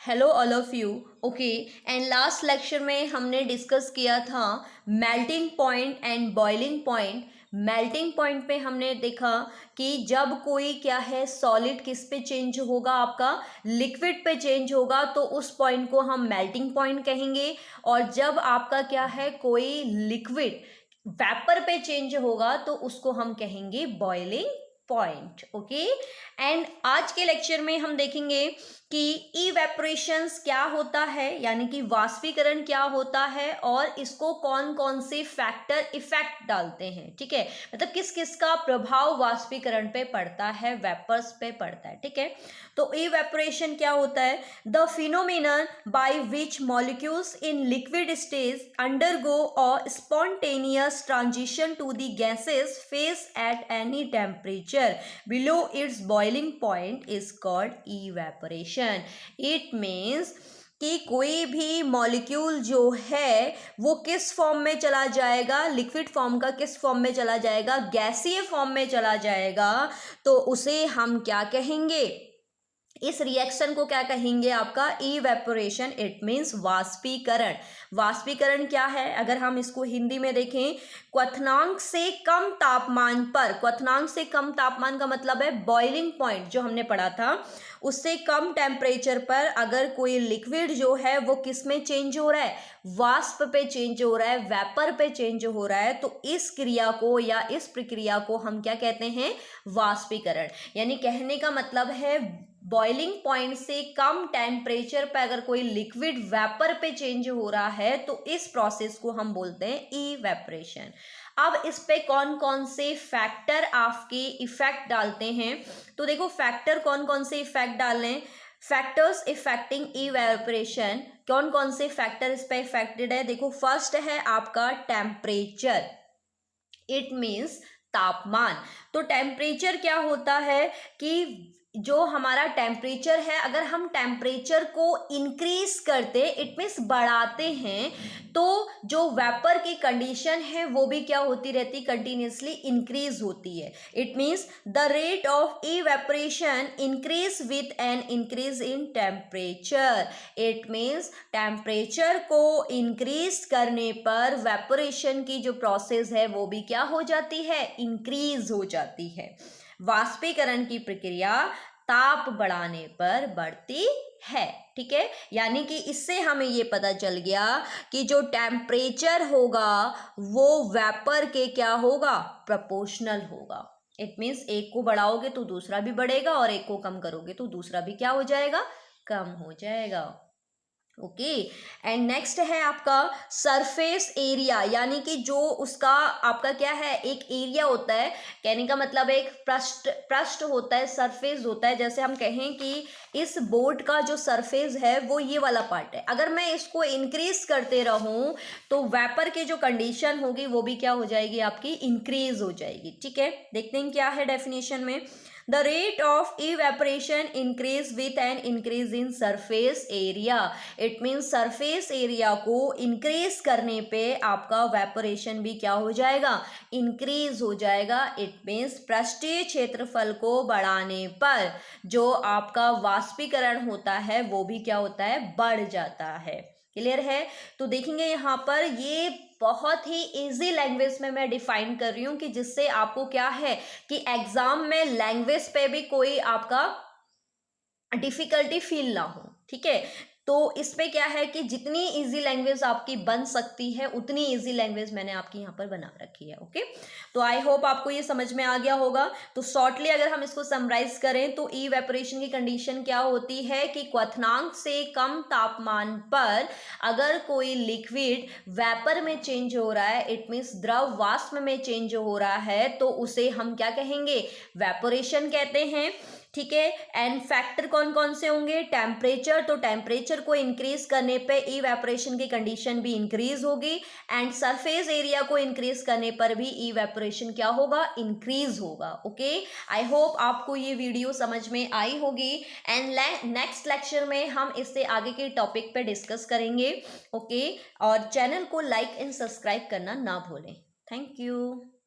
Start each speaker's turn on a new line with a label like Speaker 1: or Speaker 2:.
Speaker 1: Hello all of you. Okay, and last lecture में हमने discuss किया था melting point and boiling point. Melting point पे हमने देखा कि जब कोई क्या है सॉलिड किस पे चेंज होगा, आपका लिक्विड पे चेंज होगा, तो उस पॉइंट को हम मेल्टिंग पॉइंट कहेंगे। और जब आपका क्या है कोई लिक्विड वेपर पे चेंज होगा तो उसको हम कहेंगे बॉइलिंग पॉइंट। ओके, एंड आज के लेक्चर में हम देखेंगे कि इवेपोरेशंस क्या होता है, यानी कि वाष्पीकरण क्या होता है और इसको कौन कौन से फैक्टर इफेक्ट डालते हैं। ठीक है, मतलब किस किस का प्रभाव वाष्पीकरण पे पड़ता है, वेपर्स पे पड़ता है। ठीक है, तो इवेपोरेशन क्या होता है? The phenomenon by which molecules in liquid stage undergo a spontaneous transition to the gaseous phase at any temperature below its boiling point is called evaporation. It means कि कोई भी मॉलिक्यूल जो है वो किस फॉर्म में चला जाएगा, लिक्विड फॉर्म का किस फॉर्म में चला जाएगा, गैसीय फॉर्म में चला जाएगा, तो उसे हम क्या कहेंगे? इस रिएक्शन को क्या कहेंगे? आपका इवेपोरेशन। इट मीन्स वाष्पीकरण। वाष्पीकरण क्या है? अगर हम इसको हिंदी में देखें, क्वथनांक से कम तापमान पर, क्वथनांक से कम तापमान का मतलब है बॉइलिंग पॉइंट जो हमने पढ़ा था, उससे कम टेम्परेचर पर अगर कोई लिक्विड जो है वो किस में चेंज हो रहा है, वाष्प पे चेंज हो रहा है, वेपर पे चेंज हो रहा है, तो इस क्रिया को या इस प्रक्रिया को हम क्या कहते हैं? वाष्पीकरण। यानी कहने का मतलब है बॉइलिंग पॉइंट से कम टेम्परेचर पर अगर कोई लिक्विड वेपर पे चेंज हो रहा है तो इस प्रोसेस को हम बोलते हैं इवेपोरेशन। अब इस पे कौन कौन से फैक्टर आपके इफेक्ट डालते हैं, तो देखो फैक्टर कौन कौन से इफेक्ट डाल रहे हैं। फैक्टर्स इफेक्टिंग इवेपोरेशन, कौन कौन से फैक्टर इस पे इफेक्टेड है? देखो फर्स्ट है आपका टेम्परेचर। इट मीन्स तापमान। तो टेम्परेचर क्या होता है कि जो हमारा टेम्परेचर है, अगर हम टेम्परेचर को इंक्रीज करते, इट मीन्स बढ़ाते हैं, तो जो वेपर की कंडीशन है वो भी क्या होती रहती? कंटिन्यूसली इंक्रीज होती है। It means the rate of evaporation increase with an increase in temperature. It means temperature को इंक्रीज करने पर वेपोरेशन की जो प्रोसेस है वो भी क्या हो जाती है? इंक्रीज हो जाती है। वाष्पीकरण की प्रक्रिया ताप बढ़ाने पर बढ़ती है। ठीक है, यानी कि इससे हमें ये पता चल गया कि जो टेम्परेचर होगा वो वेपर के क्या होगा? प्रोपोर्शनल होगा। इट मीन्स एक को बढ़ाओगे तो दूसरा भी बढ़ेगा और एक को कम करोगे तो दूसरा भी क्या हो जाएगा? कम हो जाएगा। ओके, एंड नेक्स्ट है आपका सरफेस एरिया, यानी कि जो उसका आपका क्या है, एक एरिया होता है, कहने का मतलब एक पृष्ठ होता है, सरफेस होता है। जैसे हम कहें कि इस बोर्ड का जो सरफेस है वो ये वाला पार्ट है, अगर मैं इसको इंक्रीज करते रहूं तो वेपर की जो कंडीशन होगी वो भी क्या हो जाएगी? आपकी इंक्रीज हो जाएगी। ठीक है, देखते हैं क्या है डेफिनेशन में। The rate of evaporation increase with an increase in surface area. It means surface area को increase करने पे आपका evaporation भी क्या हो जाएगा? increase हो जाएगा। It means पृष्ठीय क्षेत्रफल को बढ़ाने पर जो आपका वाष्पीकरण होता है वो भी क्या होता है? बढ़ जाता है। क्लियर है? तो देखेंगे यहाँ पर ये बहुत ही इजी लैंग्वेज में मैं डिफाइन कर रही हूँ कि जिससे आपको क्या है कि एग्जाम में लैंग्वेज पे भी कोई आपका डिफिकल्टी फील ना हो। ठीक है, तो इसमें क्या है कि जितनी इजी लैंग्वेज आपकी बन सकती है उतनी इजी लैंग्वेज मैंने आपकी यहाँ पर बना रखी है। ओके, तो आई होप आपको ये समझ में आ गया होगा। तो शॉर्टली अगर हम इसको समराइज करें तो इवेपोरेशन की कंडीशन क्या होती है कि क्वथनांक से कम तापमान पर अगर कोई लिक्विड वेपर में चेंज हो रहा है, इट मीन्स द्रव वाष्प में चेंज हो रहा है, तो उसे हम क्या कहेंगे? वेपोरेशन कहते हैं। ठीक है, एंड फैक्टर कौन कौन से होंगे? टेम्परेचर, तो टेम्परेचर को इंक्रीज करने पे इवेपोरेशन की कंडीशन भी इंक्रीज होगी, एंड सरफेस एरिया को इंक्रीज करने पर भी इवेपोरेशन क्या होगा? इंक्रीज होगा। ओके, आई होप आपको ये वीडियो समझ में आई होगी, एंड नेक्स्ट लेक्चर में हम इससे आगे के टॉपिक पे डिस्कस करेंगे। ओके, और चैनल को लाइक एंड सब्सक्राइब करना ना भूलें। Thank you.